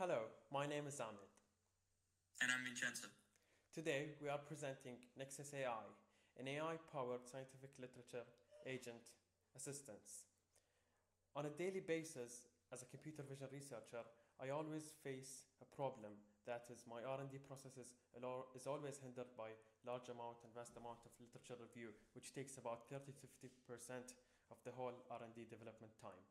Hello, my name is Ahmed. And I'm Vincenzo. Today we are presenting Nexus AI, an AI-powered scientific literature agent assistance. On a daily basis, as a computer vision researcher, I always face a problem, that is my R&D process is always hindered by large amount and vast amount of literature review, which takes about 30 to 50% of the whole R&D development time.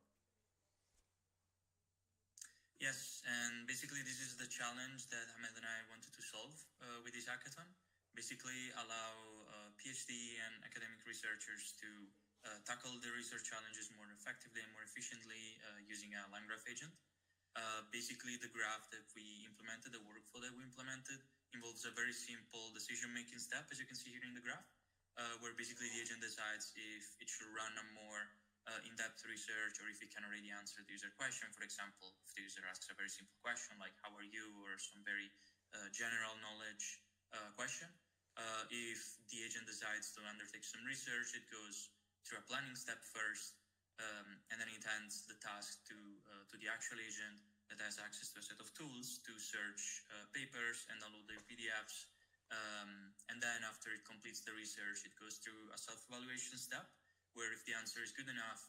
Yes, and basically this is the challenge that Ahmed and I wanted to solve with this hackathon. Basically allow PhD and academic researchers to tackle the research challenges more effectively and more efficiently using a LangGraph agent. Basically the graph that we implemented, the workflow that we implemented, involves a very simple decision-making step, as you can see here in the graph, where basically the agent decides if it should run a more in-depth research or if it can already answer the user question. For example, if the user asks a very simple question like how are you, or some very general knowledge question, if the agent decides to undertake some research, it goes through a planning step first, and then it hands the task to the actual agent that has access to a set of tools to search papers and download their PDFs. And then after it completes the research, it goes through a self-evaluation step, where if the answer is good enough,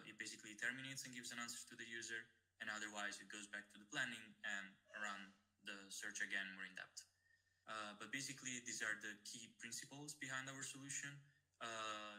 it basically terminates and gives an answer to the user, and otherwise it goes back to the planning and run the search again more in depth. But basically these are the key principles behind our solution.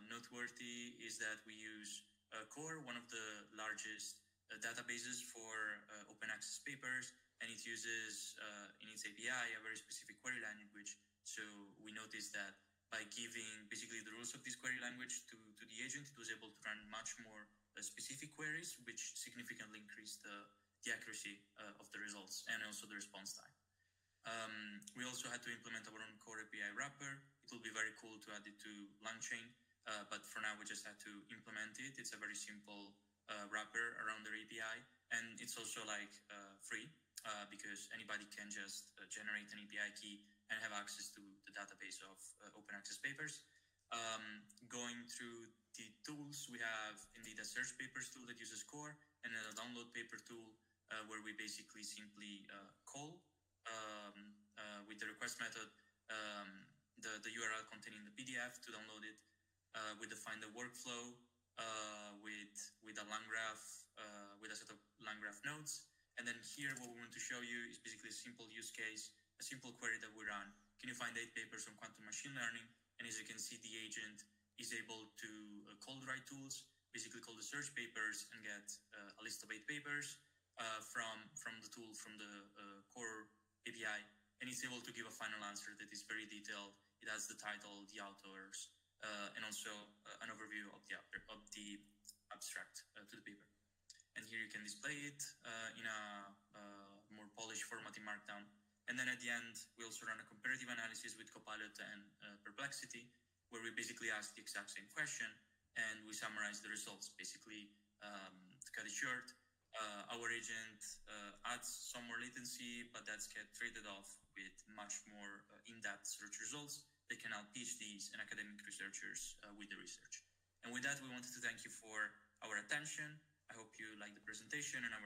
Noteworthy is that we use Core, one of the largest databases for open access papers, and it uses in its API a very specific query language. So we noticed that by giving basically the rules of this query language to the agent, it was able to run much more specific queries, which significantly increased the accuracy of the results and also the response time. We also had to implement our own Core API wrapper. It will be very cool to add it to LangChain, but for now we just had to implement it. It's a very simple wrapper around their API, and it's also like free because anybody can just generate an API key and have access to the database of open access papers. Going through the tools, we have indeed a search papers tool that uses Core, and then a download paper tool where we basically simply call with the request method the URL containing the PDF to download it. We define the workflow with a LangGraph, with a set of LangGraph nodes. And then here what we want to show you is basically a simple use case, a simple query that we run. Can you find 8 papers on quantum machine learning? And as you can see, the agent is able to call the right tools, basically call the search papers and get a list of 8 papers from the tool, from the Core API. And it's able to give a final answer that is very detailed. It has the title, the authors, and also an overview of the abstract to the paper. And here you can display it in a more polished format in Markdown. And then at the end, we also run a comparative analysis with Copilot and Perplexity, where we basically ask the exact same question and we summarize the results. Basically, to cut it short, our agent adds some more latency, but that's get traded off with much more in-depth search results that can help PhDs and academic researchers with the research. And with that, we wanted to thank you for our attention. I hope you liked the presentation and our